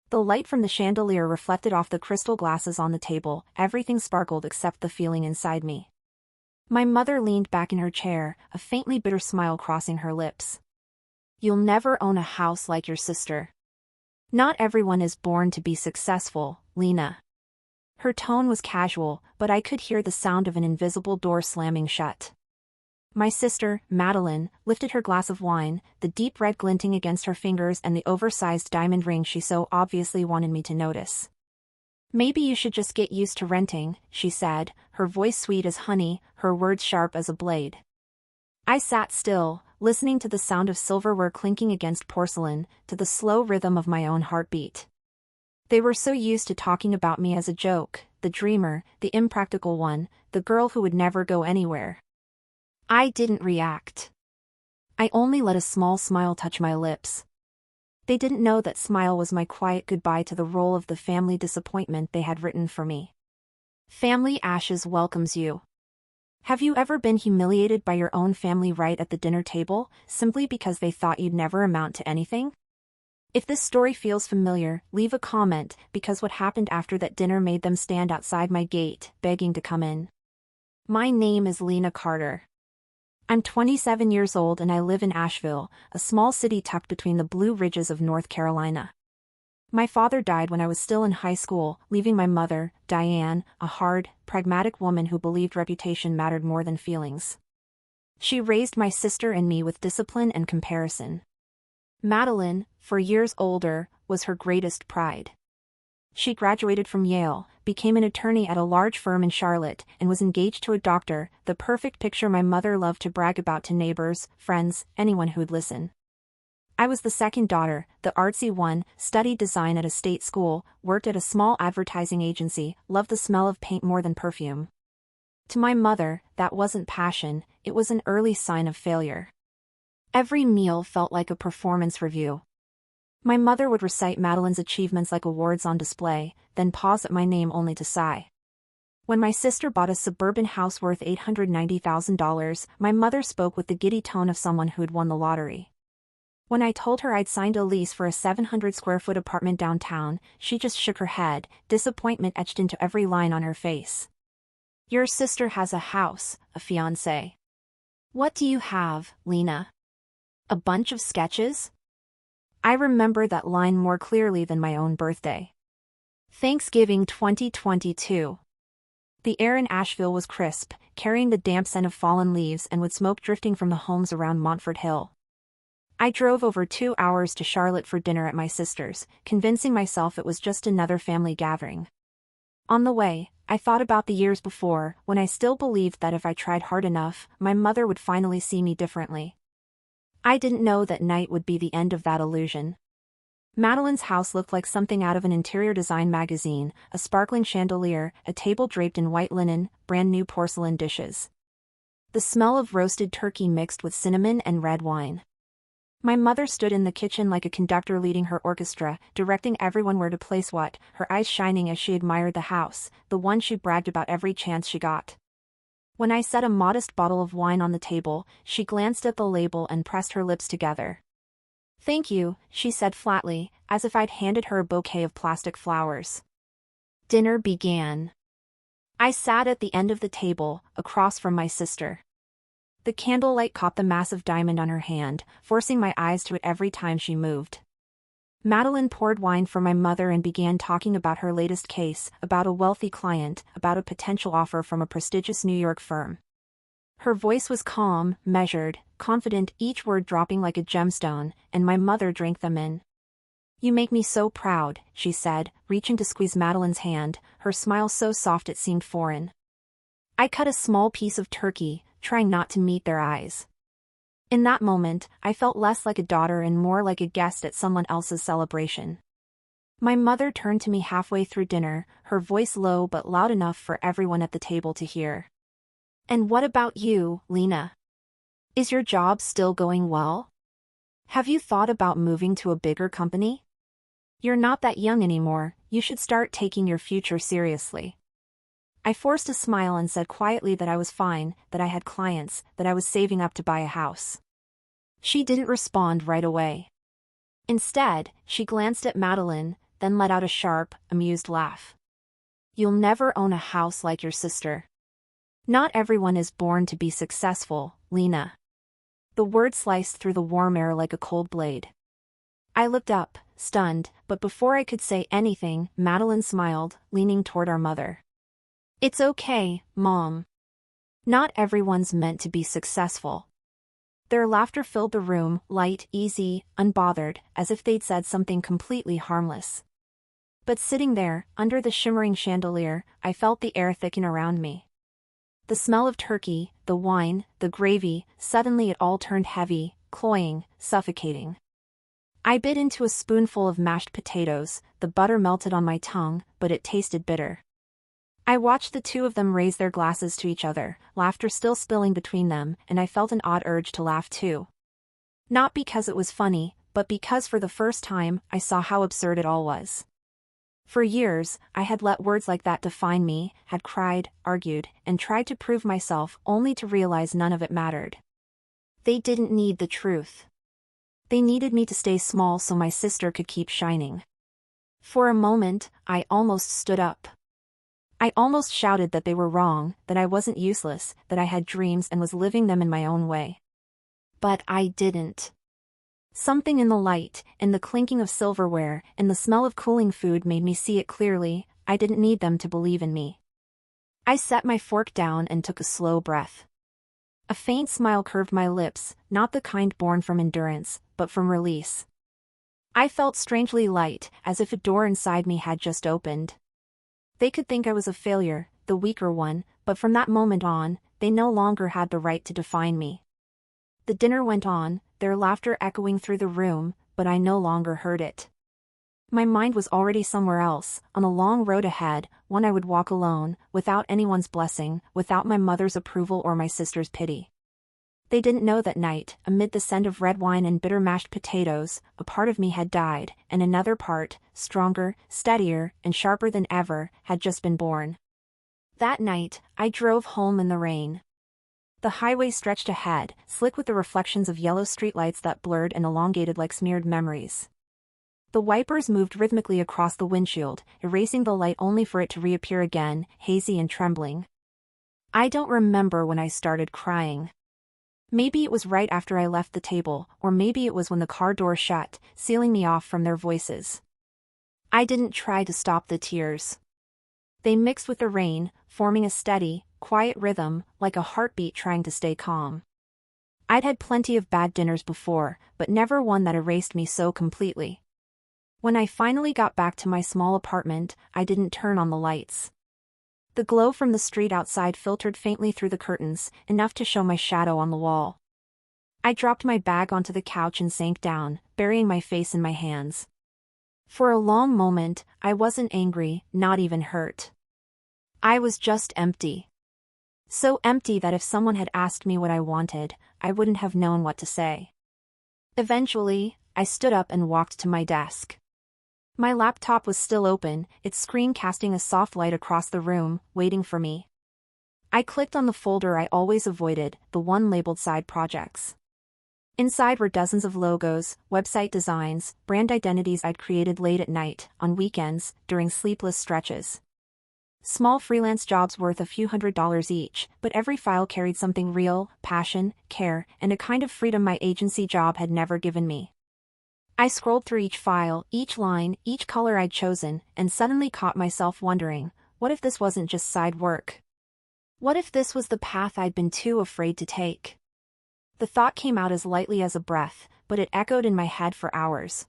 The light from the chandelier reflected off the crystal glasses on the table. Everything sparkled except the feeling inside me. My mother leaned back in her chair, a faintly bitter smile crossing her lips. "You'll never own a house like your sister. Not everyone is born to be successful, Lena." Her tone was casual, but I could hear the sound of an invisible door slamming shut. My sister, Madeline, lifted her glass of wine, the deep red glinting against her fingers and the oversized diamond ring she so obviously wanted me to notice. "Maybe you should just get used to renting," she said, her voice sweet as honey, her words sharp as a blade. I sat still, listening to the sound of silverware clinking against porcelain, to the slow rhythm of my own heartbeat. They were so used to talking about me as a joke, the dreamer, the impractical one, the girl who would never go anywhere. I didn't react. I only let a small smile touch my lips. They didn't know that smile was my quiet goodbye to the role of the family disappointment they had written for me. Family ashes welcomes you. Have you ever been humiliated by your own family right at the dinner table, simply because they thought you'd never amount to anything? If this story feels familiar, leave a comment, because what happened after that dinner made them stand outside my gate, begging to come in. My name is Lena Carter. I'm 27 years old and I live in Asheville, a small city tucked between the Blue Ridges of North Carolina. My father died when I was still in high school, leaving my mother, Diane, a hard, pragmatic woman who believed reputation mattered more than feelings. She raised my sister and me with discipline and comparison. Madeline, 4 years older, was her greatest pride. She graduated from Yale, became an attorney at a large firm in Charlotte, and was engaged to a doctor, the perfect picture my mother loved to brag about to neighbors, friends, anyone who'd listen. I was the second daughter, the artsy one, studied design at a state school, worked at a small advertising agency, loved the smell of paint more than perfume. To my mother, that wasn't passion, it was an early sign of failure. Every meal felt like a performance review. My mother would recite Madeline's achievements like awards on display, then pause at my name only to sigh. When my sister bought a suburban house worth $890,000, my mother spoke with the giddy tone of someone who'd won the lottery. When I told her I'd signed a lease for a 700-square-foot apartment downtown, she just shook her head, disappointment etched into every line on her face. "Your sister has a house, a fiancé. What do you have, Lena? A bunch of sketches?" I remember that line more clearly than my own birthday. Thanksgiving 2022. The air in Asheville was crisp, carrying the damp scent of fallen leaves and with smoke drifting from the homes around Montford Hill. I drove over 2 hours to Charlotte for dinner at my sister's, convincing myself it was just another family gathering. On the way, I thought about the years before, when I still believed that if I tried hard enough, my mother would finally see me differently. I didn't know that night would be the end of that illusion. Madeline's house looked like something out of an interior design magazine, a sparkling chandelier, a table draped in white linen, brand new porcelain dishes. The smell of roasted turkey mixed with cinnamon and red wine. My mother stood in the kitchen like a conductor leading her orchestra, directing everyone where to place what, her eyes shining as she admired the house, the one she bragged about every chance she got. When I set a modest bottle of wine on the table, she glanced at the label and pressed her lips together. "Thank you," she said flatly, as if I'd handed her a bouquet of plastic flowers. Dinner began. I sat at the end of the table, across from my sister. The candlelight caught the massive diamond on her hand, forcing my eyes to it every time she moved. Madeline poured wine for my mother and began talking about her latest case, about a wealthy client, about a potential offer from a prestigious New York firm. Her voice was calm, measured, confident, each word dropping like a gemstone, and my mother drank them in. "You make me so proud," she said, reaching to squeeze Madeline's hand, her smile so soft it seemed foreign. I cut a small piece of turkey, trying not to meet their eyes. In that moment, I felt less like a daughter and more like a guest at someone else's celebration. My mother turned to me halfway through dinner, her voice low but loud enough for everyone at the table to hear. "And what about you, Lena? Is your job still going well? Have you thought about moving to a bigger company? You're not that young anymore, you should start taking your future seriously." I forced a smile and said quietly that I was fine, that I had clients, that I was saving up to buy a house. She didn't respond right away. Instead, she glanced at Madeline, then let out a sharp, amused laugh. You'll never own a house like your sister. Not everyone is born to be successful, Lena. The word sliced through the warm air like a cold blade. I looked up, stunned, but before I could say anything, Madeline smiled, leaning toward our mother. It's okay, Mom. Not everyone's meant to be successful. Their laughter filled the room, light, easy, unbothered, as if they'd said something completely harmless. But sitting there, under the shimmering chandelier, I felt the air thicken around me. The smell of turkey, the wine, the gravy, suddenly it all turned heavy, cloying, suffocating. I bit into a spoonful of mashed potatoes, the butter melted on my tongue, but it tasted bitter. I watched the two of them raise their glasses to each other, laughter still spilling between them, and I felt an odd urge to laugh too. Not because it was funny, but because for the first time, I saw how absurd it all was. For years, I had let words like that define me, had cried, argued, and tried to prove myself only to realize none of it mattered. They didn't need the truth. They needed me to stay small so my sister could keep shining. For a moment, I almost stood up. I almost shouted that they were wrong, that I wasn't useless, that I had dreams and was living them in my own way. But I didn't. Something in the light, in the clinking of silverware, in the smell of cooling food made me see it clearly. I didn't need them to believe in me. I set my fork down and took a slow breath. A faint smile curved my lips, not the kind born from endurance, but from release. I felt strangely light, as if a door inside me had just opened. They could think I was a failure, the weaker one, but from that moment on, they no longer had the right to define me. The dinner went on, their laughter echoing through the room, but I no longer heard it. My mind was already somewhere else, on a long road ahead, one I would walk alone, without anyone's blessing, without my mother's approval or my sister's pity. They didn't know that night, amid the scent of red wine and bitter mashed potatoes, a part of me had died, and another part, stronger, steadier, and sharper than ever, had just been born. That night, I drove home in the rain. The highway stretched ahead, slick with the reflections of yellow streetlights that blurred and elongated like smeared memories. The wipers moved rhythmically across the windshield, erasing the light only for it to reappear again, hazy and trembling. I don't remember when I started crying. Maybe it was right after I left the table, or maybe it was when the car door shut, sealing me off from their voices. I didn't try to stop the tears. They mixed with the rain, forming a steady, quiet rhythm, like a heartbeat trying to stay calm. I'd had plenty of bad dinners before, but never one that erased me so completely. When I finally got back to my small apartment, I didn't turn on the lights. The glow from the street outside filtered faintly through the curtains, enough to show my shadow on the wall. I dropped my bag onto the couch and sank down, burying my face in my hands. For a long moment, I wasn't angry, not even hurt. I was just empty. So empty that if someone had asked me what I wanted, I wouldn't have known what to say. Eventually, I stood up and walked to my desk. My laptop was still open, its screen casting a soft light across the room, waiting for me. I clicked on the folder I always avoided, the one labeled Side Projects. Inside were dozens of logos, website designs, brand identities I'd created late at night, on weekends, during sleepless stretches. Small freelance jobs worth a few $100s each, but every file carried something real, passion, care, and a kind of freedom my agency job had never given me. I scrolled through each file, each line, each color I'd chosen, and suddenly caught myself wondering, what if this wasn't just side work? What if this was the path I'd been too afraid to take? The thought came out as lightly as a breath, but it echoed in my head for hours.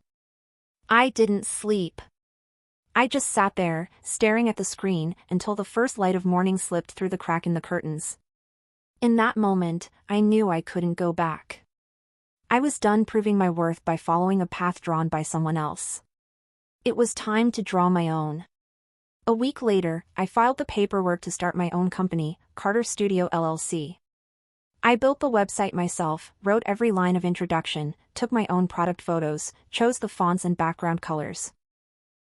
I didn't sleep. I just sat there, staring at the screen, until the first light of morning slipped through the crack in the curtains. In that moment, I knew I couldn't go back. I was done proving my worth by following a path drawn by someone else. It was time to draw my own. A week later, I filed the paperwork to start my own company, Carter Studio LLC. I built the website myself, wrote every line of introduction, took my own product photos, chose the fonts and background colors.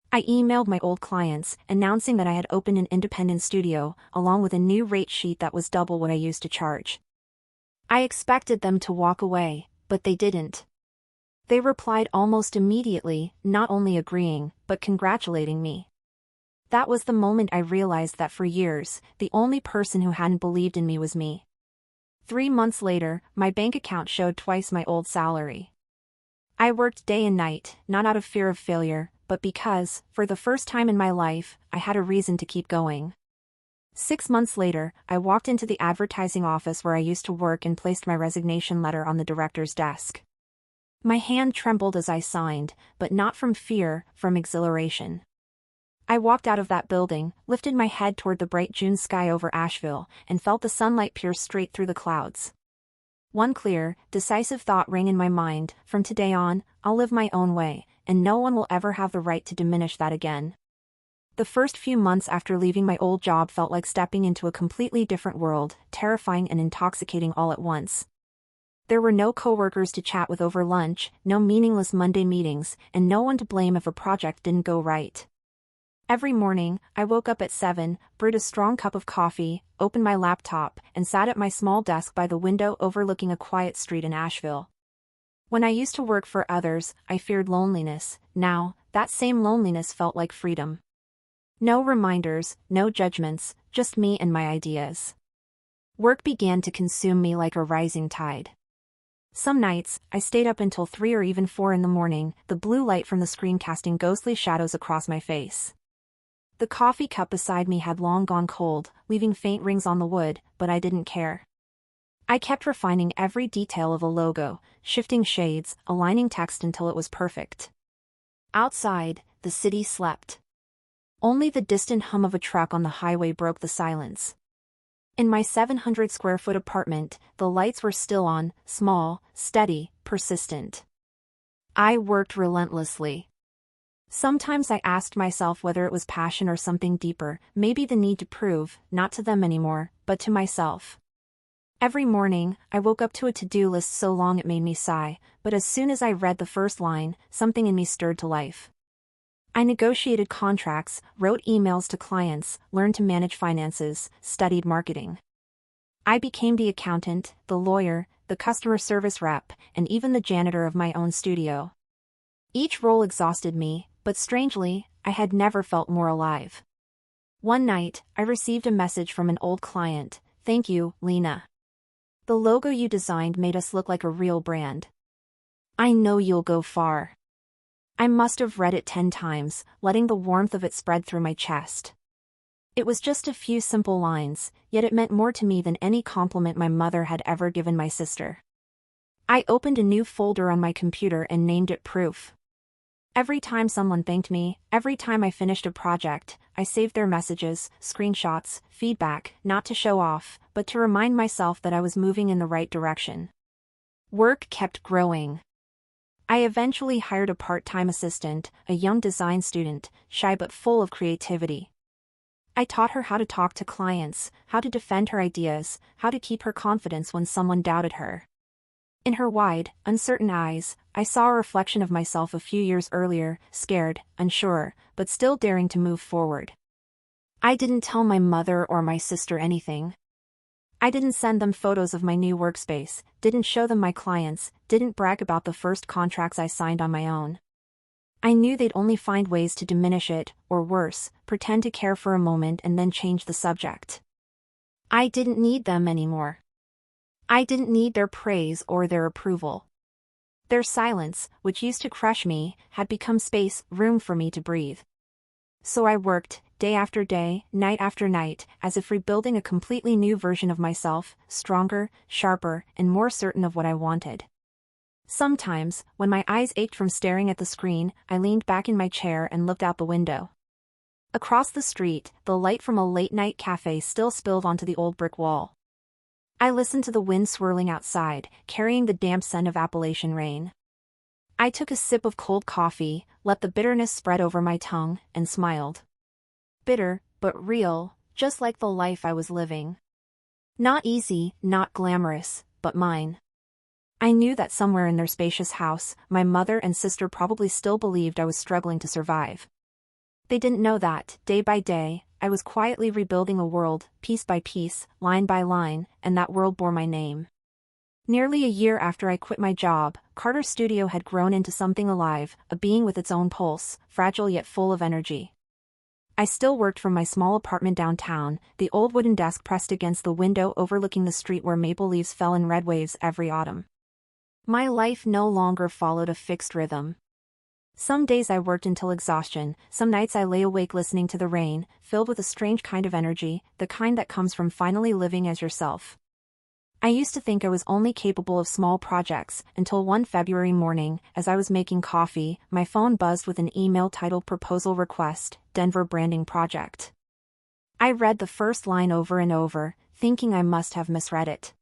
I emailed my old clients, announcing that I had opened an independent studio, along with a new rate sheet that was double what I used to charge. I expected them to walk away, but they didn't. They replied almost immediately, not only agreeing, but congratulating me. That was the moment I realized that for years, the only person who hadn't believed in me was me. 3 months later, my bank account showed twice my old salary. I worked day and night, not out of fear of failure, but because, for the first time in my life, I had a reason to keep going. 6 months later, I walked into the advertising office where I used to work and placed my resignation letter on the director's desk. My hand trembled as I signed, but not from fear, from exhilaration. I walked out of that building, lifted my head toward the bright June sky over Asheville, and felt the sunlight pierce straight through the clouds. One clear, decisive thought rang in my mind: from today on, I'll live my own way, and no one will ever have the right to diminish that again. The first few months after leaving my old job felt like stepping into a completely different world, terrifying and intoxicating all at once. There were no coworkers to chat with over lunch, no meaningless Monday meetings, and no one to blame if a project didn't go right. Every morning, I woke up at 7, brewed a strong cup of coffee, opened my laptop, and sat at my small desk by the window overlooking a quiet street in Asheville. When I used to work for others, I feared loneliness. Now, that same loneliness felt like freedom. No reminders, no judgments, just me and my ideas. Work began to consume me like a rising tide. Some nights, I stayed up until 3 or even 4 in the morning, the blue light from the screen casting ghostly shadows across my face. The coffee cup beside me had long gone cold, leaving faint rings on the wood, but I didn't care. I kept refining every detail of a logo, shifting shades, aligning text until it was perfect. Outside, the city slept. Only the distant hum of a truck on the highway broke the silence. In my 700-square-foot apartment, the lights were still on, small, steady, persistent. I worked relentlessly. Sometimes I asked myself whether it was passion or something deeper, maybe the need to prove, not to them anymore, but to myself. Every morning, I woke up to a to-do list so long it made me sigh, but as soon as I read the first line, something in me stirred to life. I negotiated contracts, wrote emails to clients, learned to manage finances, studied marketing. I became the accountant, the lawyer, the customer service rep, and even the janitor of my own studio. Each role exhausted me, but strangely, I had never felt more alive. One night, I received a message from an old client: "Thank you, Lena. The logo you designed made us look like a real brand. I know you'll go far." I must have read it 10 times, letting the warmth of it spread through my chest. It was just a few simple lines, yet it meant more to me than any compliment my mother had ever given my sister. I opened a new folder on my computer and named it Proof. Every time someone thanked me, every time I finished a project, I saved their messages, screenshots, feedback, not to show off, but to remind myself that I was moving in the right direction. Work kept growing. I eventually hired a part-time assistant, a young design student, shy but full of creativity. I taught her how to talk to clients, how to defend her ideas, how to keep her confidence when someone doubted her. In her wide, uncertain eyes, I saw a reflection of myself a few years earlier, scared, unsure, but still daring to move forward. I didn't tell my mother or my sister anything. I didn't send them photos of my new workspace, didn't show them my clients, didn't brag about the first contracts I signed on my own. I knew they'd only find ways to diminish it, or worse, pretend to care for a moment and then change the subject. I didn't need them anymore. I didn't need their praise or their approval. Their silence, which used to crush me, had become space, room for me to breathe. So I worked, day after day, night after night, as if rebuilding a completely new version of myself, stronger, sharper, and more certain of what I wanted. Sometimes, when my eyes ached from staring at the screen, I leaned back in my chair and looked out the window. Across the street, the light from a late-night cafe still spilled onto the old brick wall. I listened to the wind swirling outside, carrying the damp scent of Appalachian rain. I took a sip of cold coffee, let the bitterness spread over my tongue, and smiled. Bitter, but real, just like the life I was living. Not easy, not glamorous, but mine. I knew that somewhere in their spacious house, my mother and sister probably still believed I was struggling to survive. They didn't know that, day by day, I was quietly rebuilding a world, piece by piece, line by line, and that world bore my name. Nearly a year after I quit my job, Carter's studio had grown into something alive, a being with its own pulse, fragile yet full of energy. I still worked from my small apartment downtown, the old wooden desk pressed against the window overlooking the street where maple leaves fell in red waves every autumn. My life no longer followed a fixed rhythm. Some days I worked until exhaustion, some nights I lay awake listening to the rain, filled with a strange kind of energy, the kind that comes from finally living as yourself. I used to think I was only capable of small projects, until one February morning, as I was making coffee, my phone buzzed with an email titled Proposal Request, Denver Branding Project. I read the first line over and over, thinking I must have misread it.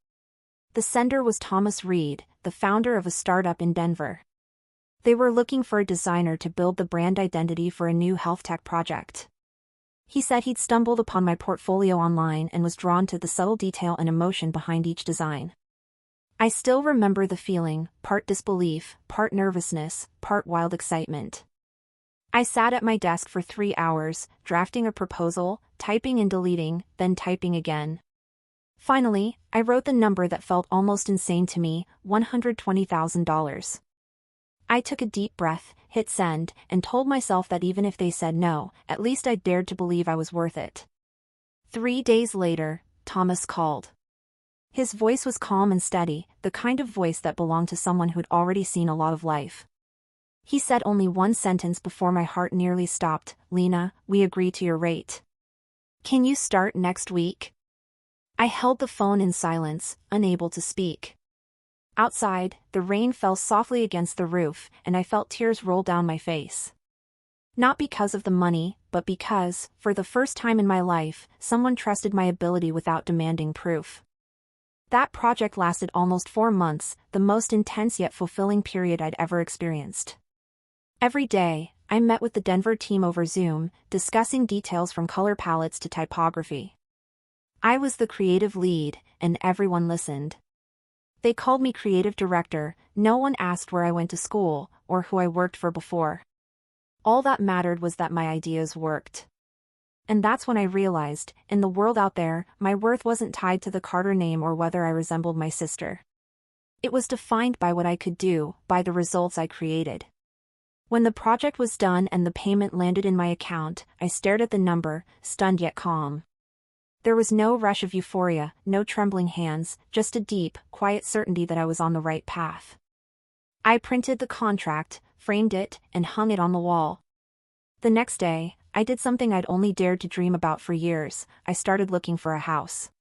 The sender was Thomas Reed, the founder of a startup in Denver. They were looking for a designer to build the brand identity for a new health tech project. He said he'd stumbled upon my portfolio online and was drawn to the subtle detail and emotion behind each design. I still remember the feeling, part disbelief, part nervousness, part wild excitement. I sat at my desk for 3 hours, drafting a proposal, typing and deleting, then typing again. Finally, I wrote the number that felt almost insane to me, $120,000. I took a deep breath, hit send, and told myself that even if they said no, at least I dared to believe I was worth it. 3 days later, Thomas called. His voice was calm and steady, the kind of voice that belonged to someone who'd already seen a lot of life. He said only one sentence before my heart nearly stopped, "Lena, we agree to your rate. Can you start next week?" I held the phone in silence, unable to speak. Outside, the rain fell softly against the roof, and I felt tears roll down my face. Not because of the money, but because, for the first time in my life, someone trusted my ability without demanding proof. That project lasted almost 4 months, the most intense yet fulfilling period I'd ever experienced. Every day, I met with the Denver team over Zoom, discussing details from color palettes to typography. I was the creative lead, and everyone listened. They called me creative director, no one asked where I went to school, or who I worked for before. All that mattered was that my ideas worked. And that's when I realized, in the world out there, my worth wasn't tied to the Carter name or whether I resembled my sister. It was defined by what I could do, by the results I created. When the project was done and the payment landed in my account, I stared at the number, stunned yet calm. There was no rush of euphoria, no trembling hands, just a deep, quiet certainty that I was on the right path. I printed the contract, framed it, and hung it on the wall. The next day, I did something I'd only dared to dream about for years. I started looking for a house.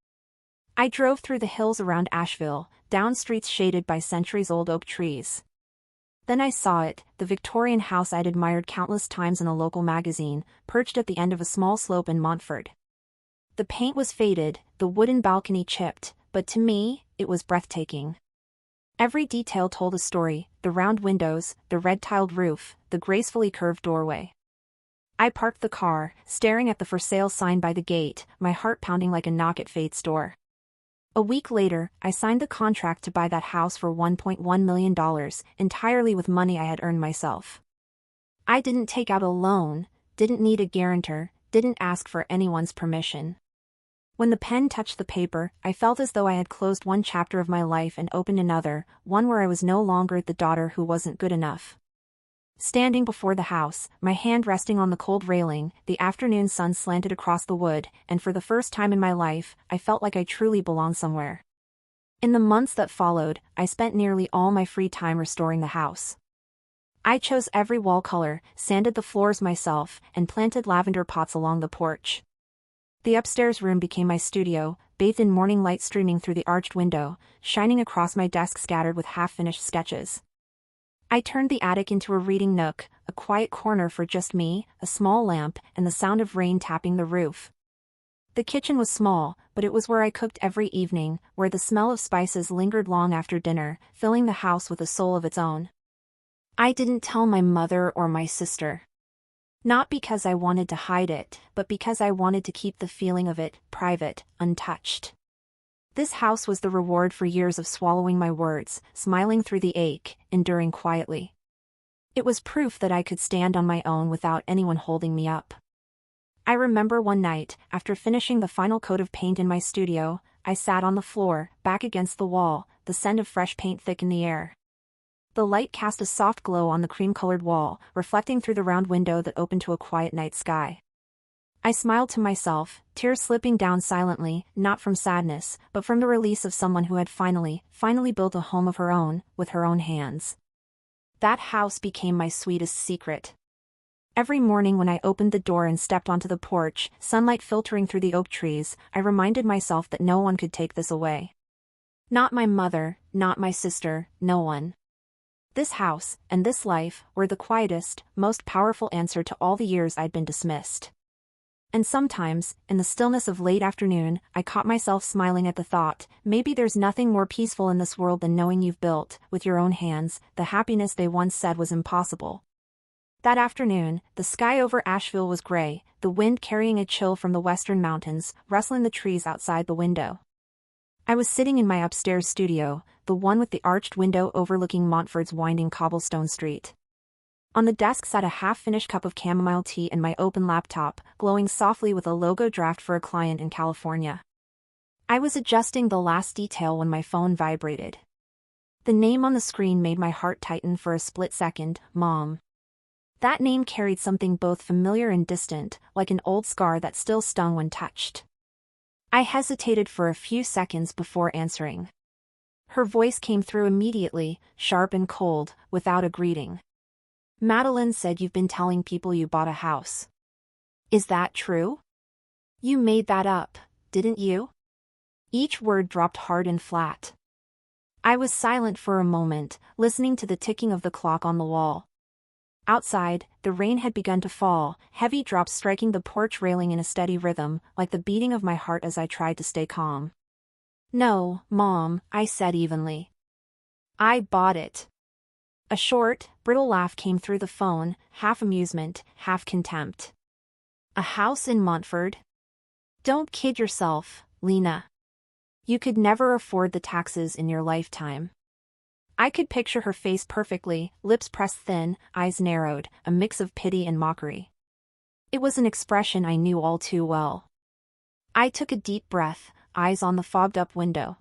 I drove through the hills around Asheville, down streets shaded by centuries-old oak trees. Then I saw it, the Victorian house I'd admired countless times in a local magazine, perched at the end of a small slope in Montford. The paint was faded, the wooden balcony chipped, but to me, it was breathtaking. Every detail told a story, the round windows, the red-tiled roof, the gracefully curved doorway. I parked the car, staring at the for sale sign by the gate, my heart pounding like a knock at fate's door. A week later, I signed the contract to buy that house for $1.1 million, entirely with money I had earned myself. I didn't take out a loan, didn't need a guarantor, didn't ask for anyone's permission. When the pen touched the paper, I felt as though I had closed one chapter of my life and opened another, one where I was no longer the daughter who wasn't good enough. Standing before the house, my hand resting on the cold railing, the afternoon sun slanted across the wood, and for the first time in my life, I felt like I truly belonged somewhere. In the months that followed, I spent nearly all my free time restoring the house. I chose every wall color, sanded the floors myself, and planted lavender pots along the porch. The upstairs room became my studio, bathed in morning light streaming through the arched window, shining across my desk scattered with half-finished sketches. I turned the attic into a reading nook, a quiet corner for just me, a small lamp, and the sound of rain tapping the roof. The kitchen was small, but it was where I cooked every evening, where the smell of spices lingered long after dinner, filling the house with a soul of its own. I didn't tell my mother or my sister. Not because I wanted to hide it, but because I wanted to keep the feeling of it private, untouched. This house was the reward for years of swallowing my words, smiling through the ache, enduring quietly. It was proof that I could stand on my own without anyone holding me up. I remember one night, after finishing the final coat of paint in my studio, I sat on the floor, back against the wall, the scent of fresh paint thick in the air. The light cast a soft glow on the cream-colored wall, reflecting through the round window that opened to a quiet night sky. I smiled to myself, tears slipping down silently, not from sadness, but from the release of someone who had finally built a home of her own, with her own hands. That house became my sweetest secret. Every morning when I opened the door and stepped onto the porch, sunlight filtering through the oak trees, I reminded myself that no one could take this away. Not my mother, not my sister, no one. This house, and this life, were the quietest, most powerful answer to all the years I'd been dismissed. And sometimes, in the stillness of late afternoon, I caught myself smiling at the thought, maybe there's nothing more peaceful in this world than knowing you've built, with your own hands, the happiness they once said was impossible. That afternoon, the sky over Asheville was gray, the wind carrying a chill from the western mountains, rustling the trees outside the window. I was sitting in my upstairs studio, the one with the arched window overlooking Montford's winding cobblestone street. On the desk sat a half-finished cup of chamomile tea and my open laptop, glowing softly with a logo draft for a client in California. I was adjusting the last detail when my phone vibrated. The name on the screen made my heart tighten for a split second, Mom. That name carried something both familiar and distant, like an old scar that still stung when touched. I hesitated for a few seconds before answering. Her voice came through immediately, sharp and cold, without a greeting. Madeline said you've been telling people you bought a house. Is that true? You made that up, didn't you? Each word dropped hard and flat. I was silent for a moment, listening to the ticking of the clock on the wall. Outside, the rain had begun to fall, heavy drops striking the porch railing in a steady rhythm, like the beating of my heart as I tried to stay calm. No, Mom, I said evenly. I bought it. A short, brittle laugh came through the phone, half amusement, half contempt. A house in Montford? Don't kid yourself, Lena. You could never afford the taxes in your lifetime. I could picture her face perfectly, lips pressed thin, eyes narrowed, a mix of pity and mockery. It was an expression I knew all too well. I took a deep breath, eyes on the fogged-up window.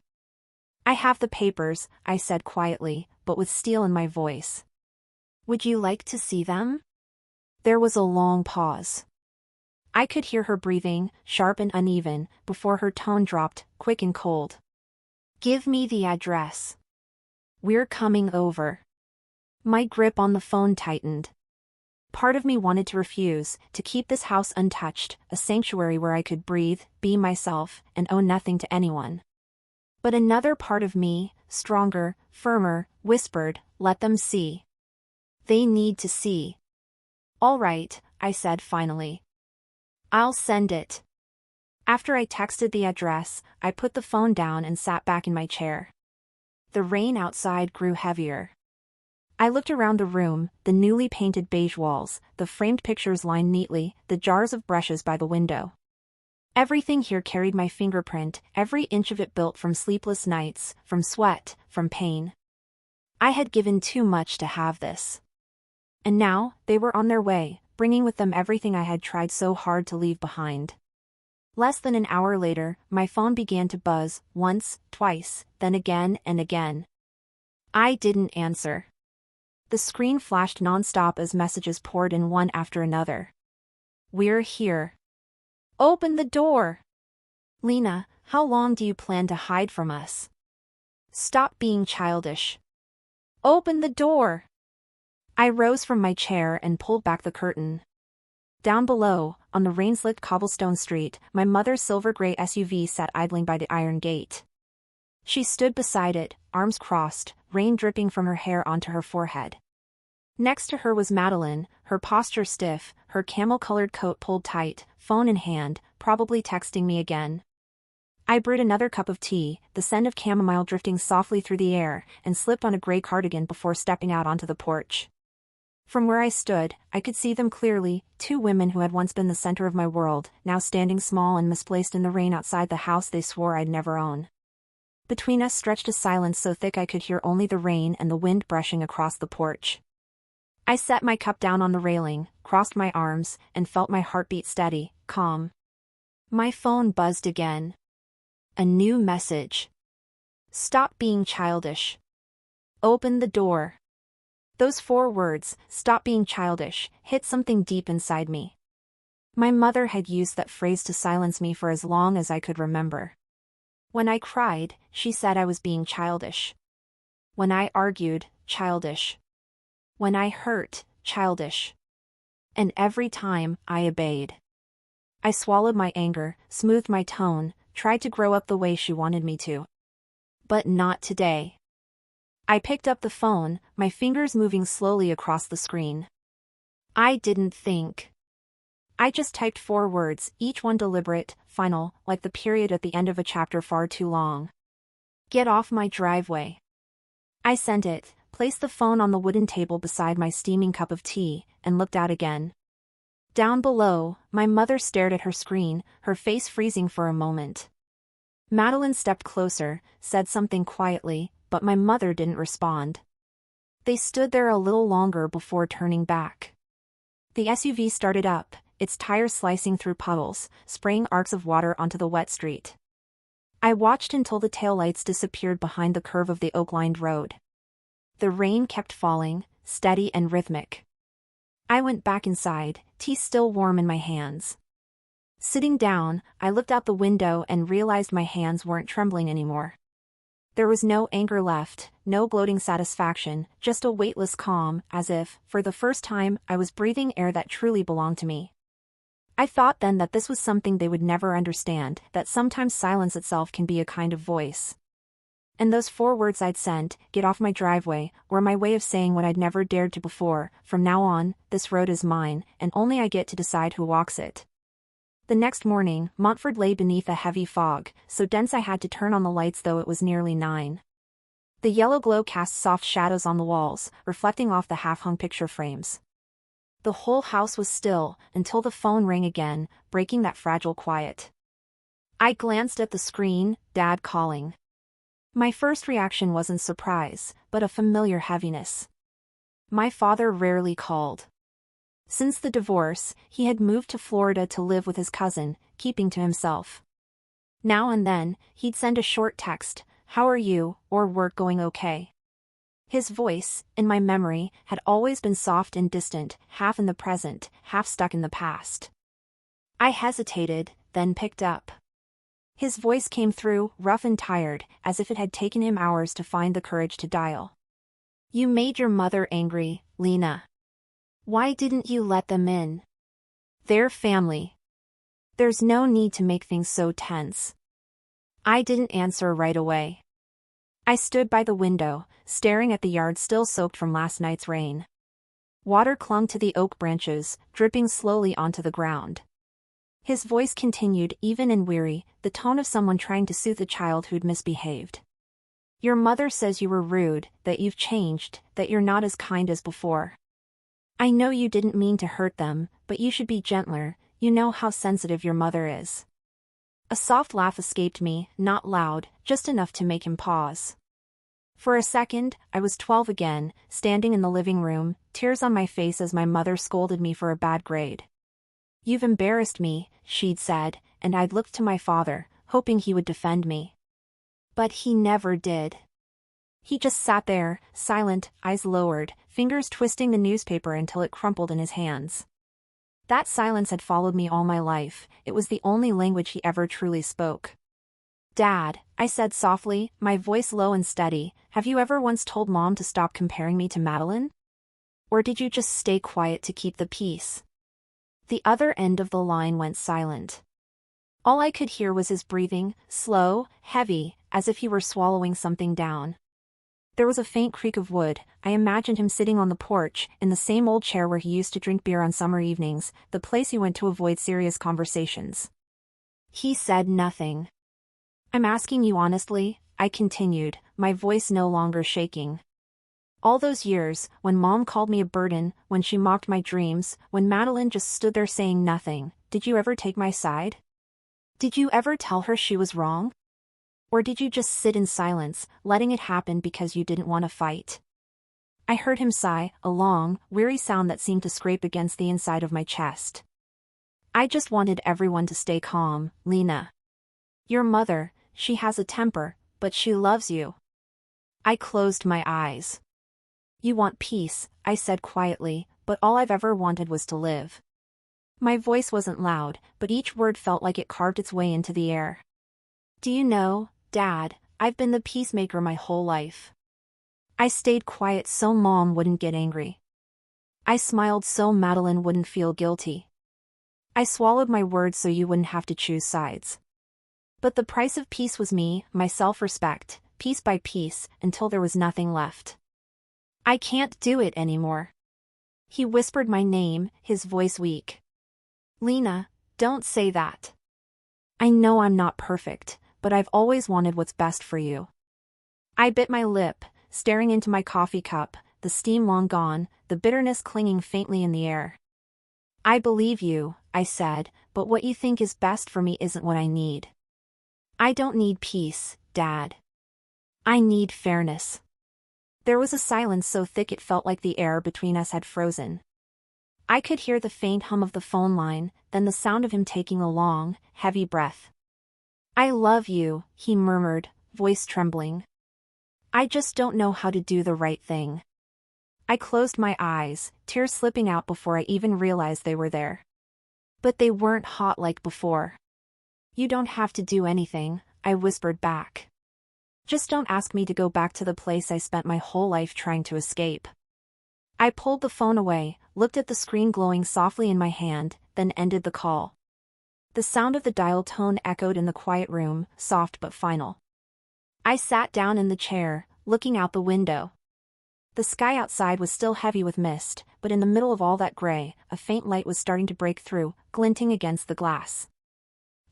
I have the papers, I said quietly, but with steel in my voice. Would you like to see them? There was a long pause. I could hear her breathing, sharp and uneven, before her tone dropped, quick and cold. Give me the address. We're coming over. My grip on the phone tightened. Part of me wanted to refuse, to keep this house untouched, a sanctuary where I could breathe, be myself, and owe nothing to anyone. But another part of me, stronger, firmer, whispered, let them see. They need to see. All right, I said finally. I'll send it. After I texted the address, I put the phone down and sat back in my chair. The rain outside grew heavier. I looked around the room, the newly painted beige walls, the framed pictures lined neatly, the jars of brushes by the window. Everything here carried my fingerprint, every inch of it built from sleepless nights, from sweat, from pain. I had given too much to have this. And now, they were on their way, bringing with them everything I had tried so hard to leave behind. Less than an hour later, my phone began to buzz, once, twice, then again and again. I didn't answer. The screen flashed nonstop as messages poured in one after another. We're here. Open the door! Lena, how long do you plan to hide from us? Stop being childish. Open the door! I rose from my chair and pulled back the curtain. Down below, on the rain-slicked cobblestone street, my mother's silver-gray SUV sat idling by the iron gate. She stood beside it, arms crossed, rain dripping from her hair onto her forehead. Next to her was Madeline, her posture stiff, her camel-colored coat pulled tight, phone in hand, probably texting me again. I brewed another cup of tea, the scent of chamomile drifting softly through the air, and slipped on a gray cardigan before stepping out onto the porch. From where I stood, I could see them clearly, two women who had once been the center of my world, now standing small and misplaced in the rain outside the house they swore I'd never own. Between us stretched a silence so thick I could hear only the rain and the wind brushing across the porch. I set my cup down on the railing, crossed my arms, and felt my heartbeat steady, calm. My phone buzzed again. A new message. Stop being childish. Open the door. Those 4 words, stop being childish, hit something deep inside me. My mother had used that phrase to silence me for as long as I could remember. When I cried, she said I was being childish. When I argued, childish. When I hurt, childish. And every time, I obeyed. I swallowed my anger, smoothed my tone, tried to grow up the way she wanted me to. But not today. I picked up the phone, my fingers moving slowly across the screen. I didn't think. I just typed 4 words, each one deliberate, final, like the period at the end of a chapter far too long. Get off my driveway. I sent it, placed the phone on the wooden table beside my steaming cup of tea, and looked out again. Down below, my mother stared at her screen, her face freezing for a moment. Madeline stepped closer, said something quietly, but my mother didn't respond. They stood there a little longer before turning back. The SUV started up, its tires slicing through puddles, spraying arcs of water onto the wet street. I watched until the taillights disappeared behind the curve of the oak-lined road. The rain kept falling, steady and rhythmic. I went back inside, tea still warm in my hands. Sitting down, I looked out the window and realized my hands weren't trembling anymore. There was no anger left, no gloating satisfaction, just a weightless calm, as if, for the first time, I was breathing air that truly belonged to me. I thought then that this was something they would never understand, that sometimes silence itself can be a kind of voice. And those 4 words I'd sent, get off my driveway, were my way of saying what I'd never dared to before: from now on, this road is mine, and only I get to decide who walks it. The next morning, Montford lay beneath a heavy fog, so dense I had to turn on the lights though it was nearly 9. The yellow glow cast soft shadows on the walls, reflecting off the half-hung picture frames. The whole house was still, until the phone rang again, breaking that fragile quiet. I glanced at the screen, Dad calling. My first reaction wasn't surprise, but a familiar heaviness. My father rarely called. Since the divorce, he had moved to Florida to live with his cousin, keeping to himself. Now and then, he'd send a short text, "How are you?" or "Work going okay?" His voice, in my memory, had always been soft and distant, half in the present, half stuck in the past. I hesitated, then picked up. His voice came through, rough and tired, as if it had taken him hours to find the courage to dial. "You made your mother angry, Lena. Why didn't you let them in? They're family. There's no need to make things so tense." I didn't answer right away. I stood by the window, staring at the yard still soaked from last night's rain. Water clung to the oak branches, dripping slowly onto the ground. His voice continued, even and weary, the tone of someone trying to soothe a child who'd misbehaved. "Your mother says you were rude, that you've changed, that you're not as kind as before. I know you didn't mean to hurt them, but you should be gentler, you know how sensitive your mother is." A soft laugh escaped me, not loud, just enough to make him pause. For a second, I was 12 again, standing in the living room, tears on my face as my mother scolded me for a bad grade. "You've embarrassed me," she'd said, and I'd looked to my father, hoping he would defend me. But he never did. He just sat there, silent, eyes lowered, fingers twisting the newspaper until it crumpled in his hands. That silence had followed me all my life, it was the only language he ever truly spoke. "Dad," I said softly, my voice low and steady, "have you ever once told Mom to stop comparing me to Madeline? Or did you just stay quiet to keep the peace?" The other end of the line went silent. All I could hear was his breathing, slow, heavy, as if he were swallowing something down. There was a faint creak of wood. I imagined him sitting on the porch, in the same old chair where he used to drink beer on summer evenings, the place he went to avoid serious conversations. He said nothing. "I'm asking you honestly," I continued, my voice no longer shaking. "All those years, when Mom called me a burden, when she mocked my dreams, when Madeline just stood there saying nothing, did you ever take my side? Did you ever tell her she was wrong? Or did you just sit in silence, letting it happen because you didn't want to fight?" I heard him sigh, a long, weary sound that seemed to scrape against the inside of my chest. "I just wanted everyone to stay calm, Lena. Your mother, she has a temper, but she loves you. I closed my eyes. You want peace, I said quietly, but all I've ever wanted was to live. My voice wasn't loud, but each word felt like it carved its way into the air. Do you know, Dad, I've been the peacemaker my whole life. I stayed quiet so Mom wouldn't get angry. I smiled so Madeline wouldn't feel guilty. I swallowed my words so you wouldn't have to choose sides. But the price of peace was me, my self-respect, piece by piece, until there was nothing left. I can't do it anymore. He whispered my name, his voice weak. Lena, don't say that. I know I'm not perfect, but I've always wanted what's best for you. I bit my lip, staring into my coffee cup, the steam long gone, the bitterness clinging faintly in the air. I believe you, I said, but what you think is best for me isn't what I need. I don't need peace, Dad. I need fairness. There was a silence so thick it felt like the air between us had frozen. I could hear the faint hum of the phone line, then the sound of him taking a long, heavy breath. I love you, he murmured, voice trembling. I just don't know how to do the right thing. I closed my eyes, tears slipping out before I even realized they were there. But they weren't hot like before. You don't have to do anything, I whispered back. Just don't ask me to go back to the place I spent my whole life trying to escape. I pulled the phone away, looked at the screen glowing softly in my hand, then ended the call. The sound of the dial tone echoed in the quiet room, soft but final. I sat down in the chair, looking out the window. The sky outside was still heavy with mist, but in the middle of all that gray, a faint light was starting to break through, glinting against the glass.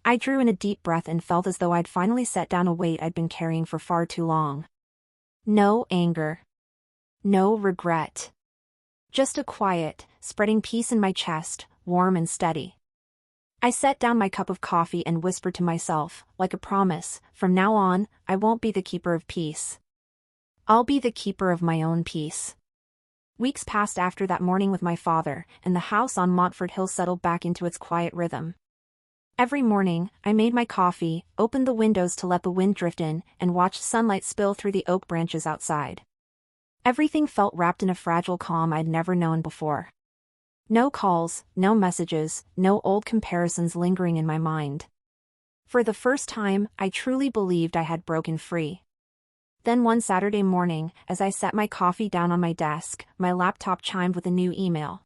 I drew in a deep breath and felt as though I'd finally set down a weight I'd been carrying for far too long. No anger. No regret. Just a quiet, spreading peace in my chest, warm and steady. I set down my cup of coffee and whispered to myself, like a promise, from now on, I won't be the keeper of peace. I'll be the keeper of my own peace. Weeks passed after that morning with my father, and the house on Montfort Hill settled back into its quiet rhythm. Every morning, I made my coffee, opened the windows to let the wind drift in, and watched sunlight spill through the oak branches outside. Everything felt wrapped in a fragile calm I'd never known before. No calls, no messages, no old comparisons lingering in my mind. For the first time, I truly believed I had broken free. Then one Saturday morning, as I set my coffee down on my desk, my laptop chimed with a new email.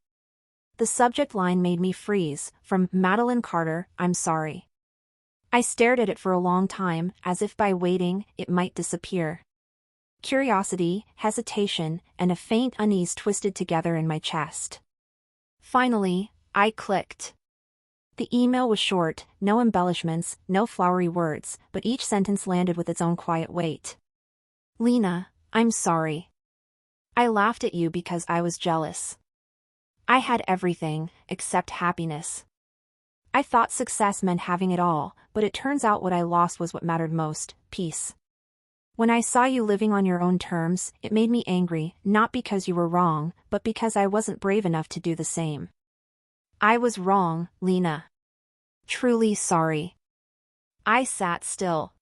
The subject line made me freeze, from Madeline Carter, I'm sorry. I stared at it for a long time, as if by waiting, it might disappear. Curiosity, hesitation, and a faint unease twisted together in my chest. Finally, I clicked. The email was short, no embellishments, no flowery words, but each sentence landed with its own quiet weight. Lena, I'm sorry. I laughed at you because I was jealous. I had everything, except happiness. I thought success meant having it all, but it turns out what I lost was what mattered most, peace. When I saw you living on your own terms, it made me angry, not because you were wrong, but because I wasn't brave enough to do the same. I was wrong, Lena. Truly sorry. I sat still.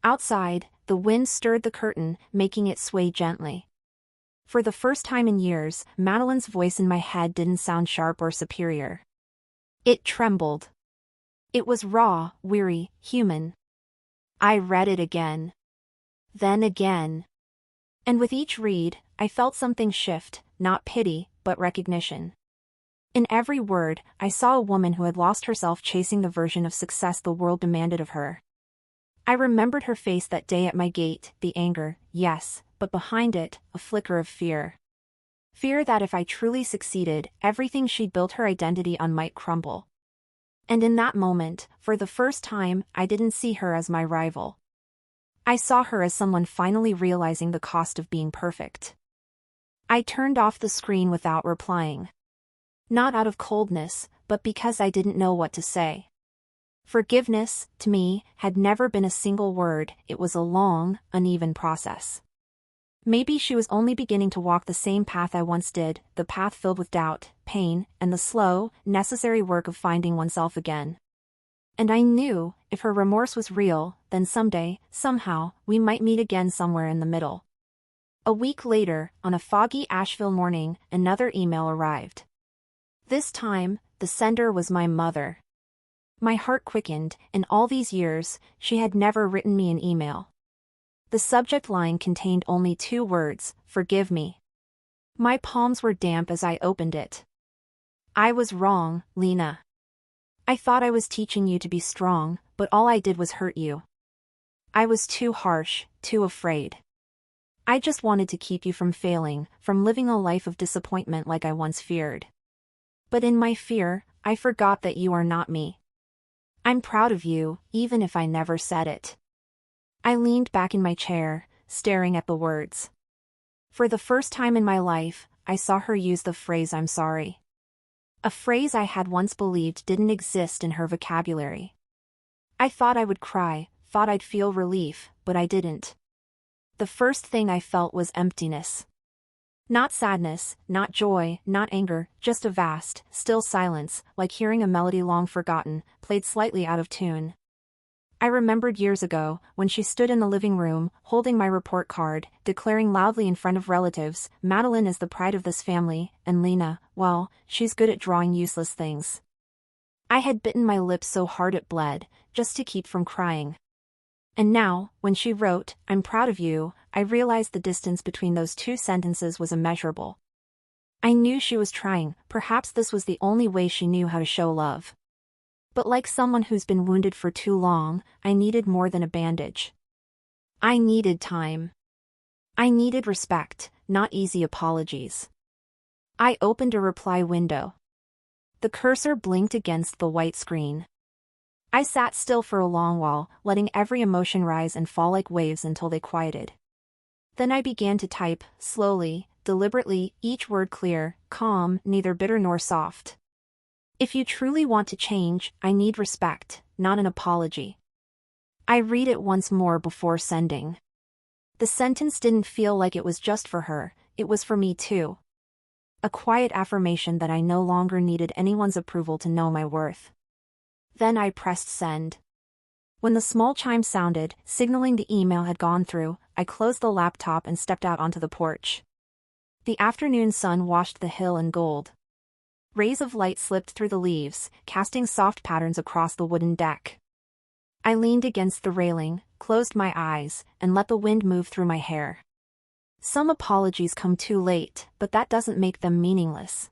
Outside, the wind stirred the curtain, making it sway gently. For the first time in years, Madeline's voice in my head didn't sound sharp or superior. It trembled. It was raw, weary, human. I read it again. Then again. And with each read, I felt something shift, not pity, but recognition. In every word, I saw a woman who had lost herself chasing the version of success the world demanded of her. I remembered her face that day at my gate, the anger, yes, but behind it, a flicker of fear. Fear that if I truly succeeded, everything she'd built her identity on might crumble. And in that moment, for the first time, I didn't see her as my rival. I saw her as someone finally realizing the cost of being perfect. I turned off the screen without replying. Not out of coldness, but because I didn't know what to say. Forgiveness, to me, had never been a single word, it was a long, uneven process. Maybe she was only beginning to walk the same path I once did, the path filled with doubt, pain, and the slow, necessary work of finding oneself again. And I knew, if her remorse was real, then someday, somehow, we might meet again somewhere in the middle. A week later, on a foggy Asheville morning, another email arrived. This time, the sender was my mother. My heart quickened. In all these years, she had never written me an email. The subject line contained only 2 words, "Forgive me." My palms were damp as I opened it. "I was wrong, Lena. I thought I was teaching you to be strong, but all I did was hurt you. I was too harsh, too afraid. I just wanted to keep you from failing, from living a life of disappointment like I once feared. But in my fear, I forgot that you are not me. I'm proud of you, even if I never said it." I leaned back in my chair, staring at the words. For the first time in my life, I saw her use the phrase "I'm sorry." A phrase I had once believed didn't exist in her vocabulary. I thought I would cry, thought I'd feel relief, but I didn't. The first thing I felt was emptiness. Not sadness, not joy, not anger, just a vast, still silence, like hearing a melody long forgotten, played slightly out of tune. I remembered years ago, when she stood in the living room, holding my report card, declaring loudly in front of relatives, "Madeline is the pride of this family, and Lena, well, she's good at drawing useless things." I had bitten my lip so hard it bled, just to keep from crying. And now, when she wrote, "I'm proud of you," I realized the distance between those 2 sentences was immeasurable. I knew she was trying, perhaps this was the only way she knew how to show love. But like someone who's been wounded for too long, I needed more than a bandage. I needed time. I needed respect, not easy apologies. I opened a reply window. The cursor blinked against the white screen. I sat still for a long while, letting every emotion rise and fall like waves until they quieted. Then I began to type, slowly, deliberately, each word clear, calm, neither bitter nor soft. "If you truly want to change, I need respect, not an apology." I read it once more before sending. The sentence didn't feel like it was just for her, it was for me too. A quiet affirmation that I no longer needed anyone's approval to know my worth. Then I pressed send. When the small chime sounded, signaling the email had gone through, I closed the laptop and stepped out onto the porch. The afternoon sun washed the hill in gold. Rays of light slipped through the leaves, casting soft patterns across the wooden deck. I leaned against the railing, closed my eyes, and let the wind move through my hair. Some apologies come too late, but that doesn't make them meaningless.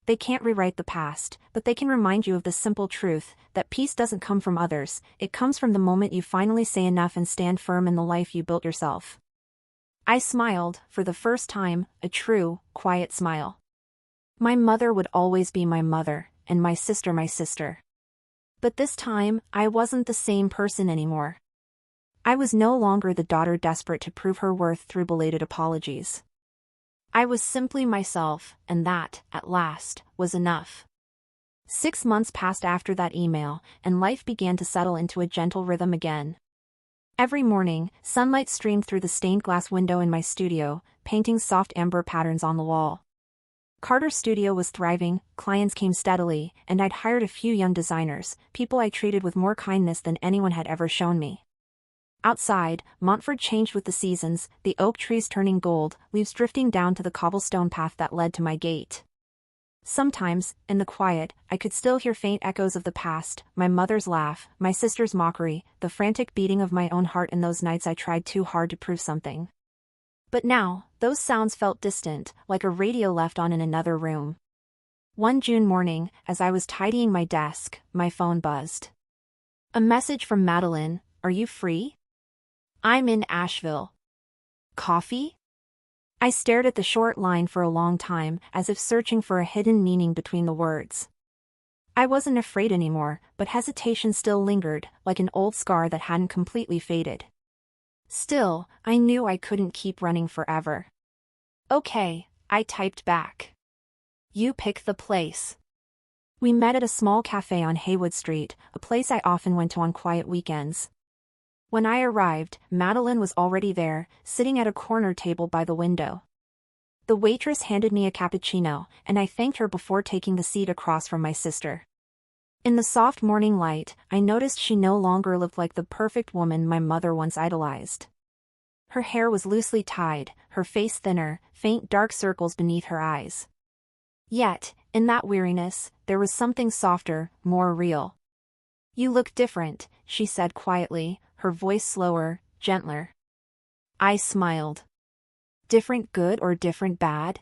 They can't rewrite the past, but they can remind you of the simple truth, that peace doesn't come from others, it comes from the moment you finally say enough and stand firm in the life you built yourself. I smiled, for the first time, a true, quiet smile. My mother would always be my mother, and my sister my sister. But this time, I wasn't the same person anymore. I was no longer the daughter desperate to prove her worth through belated apologies. I was simply myself, and that, at last, was enough. 6 months passed after that email, and life began to settle into a gentle rhythm again. Every morning, sunlight streamed through the stained glass window in my studio, painting soft amber patterns on the wall. Carter's studio was thriving, clients came steadily, and I'd hired a few young designers, people I treated with more kindness than anyone had ever shown me. Outside, Montford changed with the seasons, the oak trees turning gold, leaves drifting down to the cobblestone path that led to my gate. Sometimes, in the quiet, I could still hear faint echoes of the past, my mother's laugh, my sister's mockery, the frantic beating of my own heart in those nights I tried too hard to prove something. But now, those sounds felt distant, like a radio left on in another room. One June morning, as I was tidying my desk, my phone buzzed. A message from Madeline, "Are you free? I'm in Asheville. Coffee?" I stared at the short line for a long time, as if searching for a hidden meaning between the words. I wasn't afraid anymore, but hesitation still lingered, like an old scar that hadn't completely faded. Still, I knew I couldn't keep running forever. "Okay," I typed back. "You pick the place." We met at a small cafe on Haywood Street, a place I often went to on quiet weekends. When I arrived, Madeline was already there, sitting at a corner table by the window. The waitress handed me a cappuccino, and I thanked her before taking the seat across from my sister. In the soft morning light, I noticed she no longer looked like the perfect woman my mother once idolized. Her hair was loosely tied, her face thinner, faint dark circles beneath her eyes. Yet, in that weariness, there was something softer, more real. "You look different," she said quietly, her voice slower, gentler. I smiled. Different good or different bad?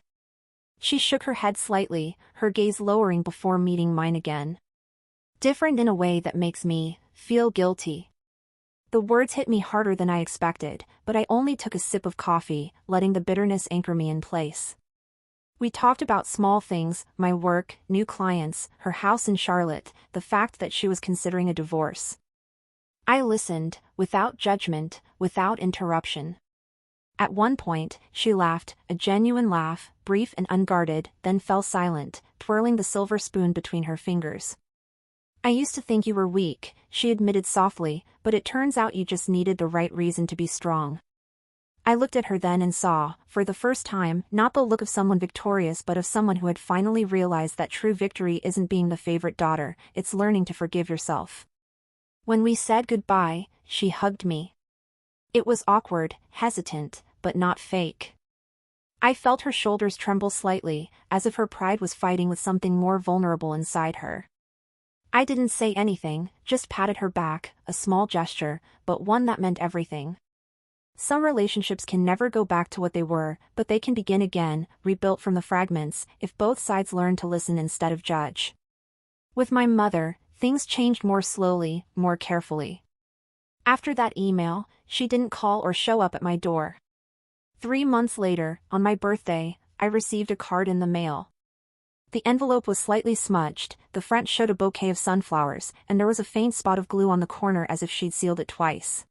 She shook her head slightly, her gaze lowering before meeting mine again. Different in a way that makes me feel guilty. The words hit me harder than I expected, but I only took a sip of coffee, letting the bitterness anchor me in place. We talked about small things, my work, new clients, her house in Charlotte, the fact that she was considering a divorce. I listened, without judgment, without interruption. At one point, she laughed, a genuine laugh, brief and unguarded, then fell silent, twirling the silver spoon between her fingers. "I used to think you were weak," she admitted softly, "but it turns out you just needed the right reason to be strong." I looked at her then and saw, for the first time, not the look of someone victorious but of someone who had finally realized that true victory isn't being the favorite daughter, it's learning to forgive yourself. When we said goodbye, she hugged me. It was awkward, hesitant, but not fake. I felt her shoulders tremble slightly, as if her pride was fighting with something more vulnerable inside her. I didn't say anything, just patted her back, a small gesture, but one that meant everything. Some relationships can never go back to what they were, but they can begin again, rebuilt from the fragments, if both sides learn to listen instead of judge. With my mother, things changed more slowly, more carefully. After that email, she didn't call or show up at my door. 3 months later, on my birthday, I received a card in the mail. The envelope was slightly smudged, the front showed a bouquet of sunflowers, and there was a faint spot of glue on the corner as if she'd sealed it twice.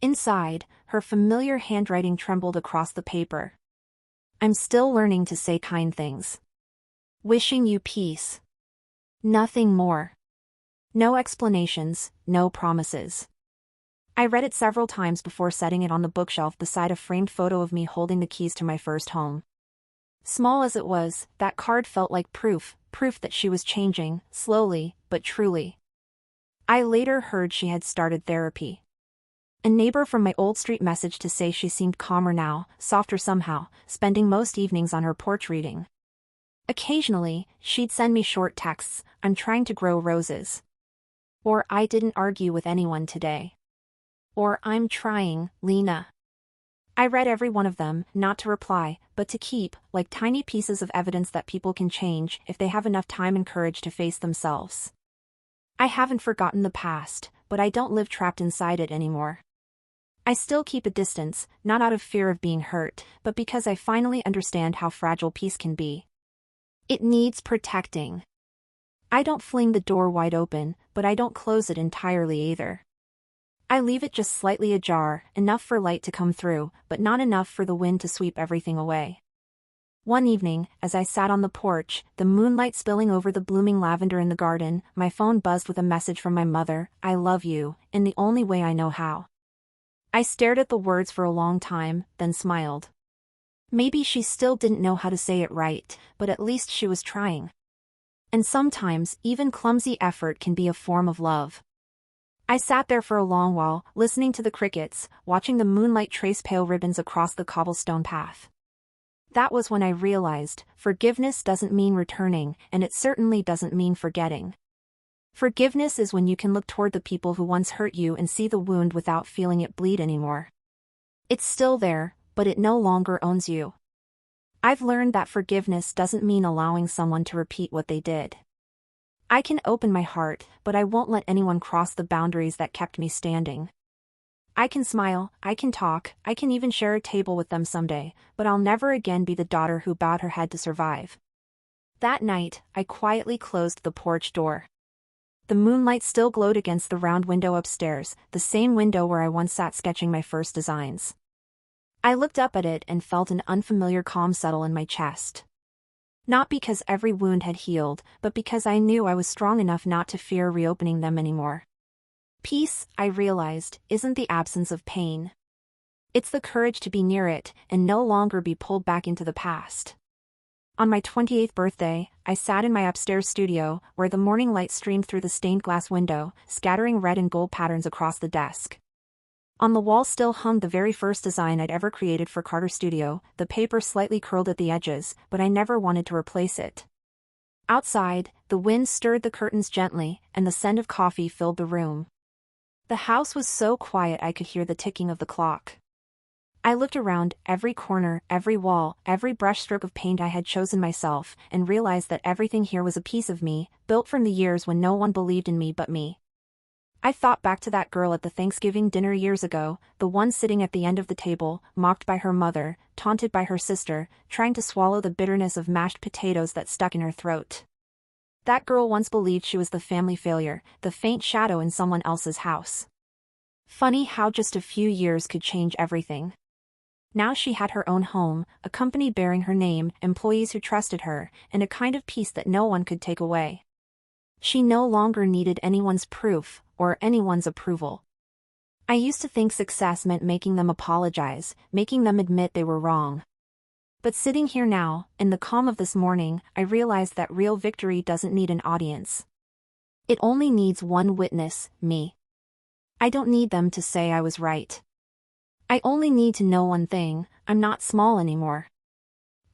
Inside, her familiar handwriting trembled across the paper. "I'm still learning to say kind things. Wishing you peace. Nothing more. No explanations, no promises." I read it several times before setting it on the bookshelf beside a framed photo of me holding the keys to my first home. Small as it was, that card felt like proof that she was changing, slowly, but truly. I later heard she had started therapy. A neighbor from my old street messaged to say she seemed calmer now, softer somehow, spending most evenings on her porch reading. Occasionally, she'd send me short texts, "I'm trying to grow roses." Or "I didn't argue with anyone today." Or "I'm trying, Lena." I read every one of them, not to reply, but to keep, like tiny pieces of evidence that people can change if they have enough time and courage to face themselves. I haven't forgotten the past, but I don't live trapped inside it anymore. I still keep a distance, not out of fear of being hurt, but because I finally understand how fragile peace can be. It needs protecting. I don't fling the door wide open, but I don't close it entirely either. I leave it just slightly ajar, enough for light to come through, but not enough for the wind to sweep everything away. One evening, as I sat on the porch, the moonlight spilling over the blooming lavender in the garden, my phone buzzed with a message from my mother, "I love you, in the only way I know how." I stared at the words for a long time, then smiled. Maybe she still didn't know how to say it right, but at least she was trying. And sometimes, even clumsy effort can be a form of love. I sat there for a long while, listening to the crickets, watching the moonlight trace pale ribbons across the cobblestone path. That was when I realized, forgiveness doesn't mean returning, and it certainly doesn't mean forgetting. Forgiveness is when you can look toward the people who once hurt you and see the wound without feeling it bleed anymore. It's still there, but it no longer owns you. I've learned that forgiveness doesn't mean allowing someone to repeat what they did. I can open my heart, but I won't let anyone cross the boundaries that kept me standing. I can smile, I can talk, I can even share a table with them someday, but I'll never again be the daughter who bowed her head to survive. That night, I quietly closed the porch door. The moonlight still glowed against the round window upstairs, the same window where I once sat sketching my first designs. I looked up at it and felt an unfamiliar calm settle in my chest. Not because every wound had healed, but because I knew I was strong enough not to fear reopening them anymore. Peace, I realized, isn't the absence of pain. It's the courage to be near it, and no longer be pulled back into the past. On my 28th birthday, I sat in my upstairs studio, where the morning light streamed through the stained glass window, scattering red and gold patterns across the desk. On the wall still hung the very first design I'd ever created for Carter Studio, the paper slightly curled at the edges, but I never wanted to replace it. Outside, the wind stirred the curtains gently, and the scent of coffee filled the room. The house was so quiet I could hear the ticking of the clock. I looked around, every corner, every wall, every brushstroke of paint I had chosen myself, and realized that everything here was a piece of me, built from the years when no one believed in me but me. I thought back to that girl at the Thanksgiving dinner years ago, the one sitting at the end of the table, mocked by her mother, taunted by her sister, trying to swallow the bitterness of mashed potatoes that stuck in her throat. That girl once believed she was the family failure, the faint shadow in someone else's house. Funny how just a few years could change everything. Now she had her own home, a company bearing her name, employees who trusted her, and a kind of peace that no one could take away. She no longer needed anyone's proof, or anyone's approval. I used to think success meant making them apologize, making them admit they were wrong. But sitting here now, in the calm of this morning, I realized that real victory doesn't need an audience. It only needs one witness, me. I don't need them to say I was right. I only need to know one thing: I'm not small anymore.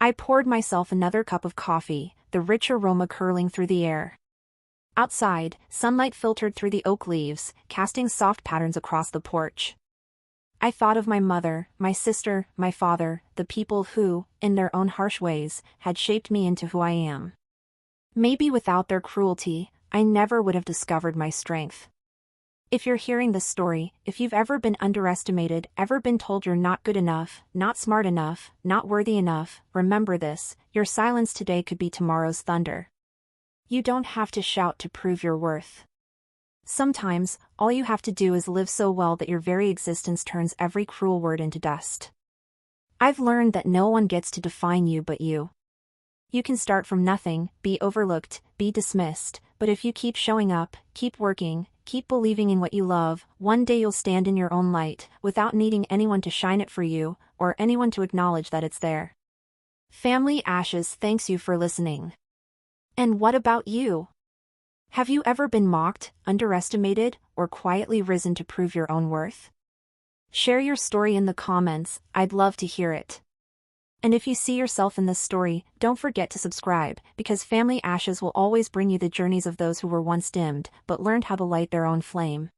I poured myself another cup of coffee, the rich aroma curling through the air. Outside, sunlight filtered through the oak leaves, casting soft patterns across the porch. I thought of my mother, my sister, my father, the people who, in their own harsh ways, had shaped me into who I am. Maybe without their cruelty, I never would have discovered my strength. If you're hearing this story, if you've ever been underestimated, ever been told you're not good enough, not smart enough, not worthy enough, remember this: your silence today could be tomorrow's thunder. You don't have to shout to prove your worth. Sometimes, all you have to do is live so well that your very existence turns every cruel word into dust. I've learned that no one gets to define you but you. You can start from nothing, be overlooked, be dismissed, but if you keep showing up, keep working, keep believing in what you love, one day you'll stand in your own light, without needing anyone to shine it for you, or anyone to acknowledge that it's there. Family Ashes thanks you for listening. And what about you? Have you ever been mocked, underestimated, or quietly risen to prove your own worth? Share your story in the comments, I'd love to hear it. And if you see yourself in this story, don't forget to subscribe, because Family Ashes will always bring you the journeys of those who were once dimmed, but learned how to light their own flame.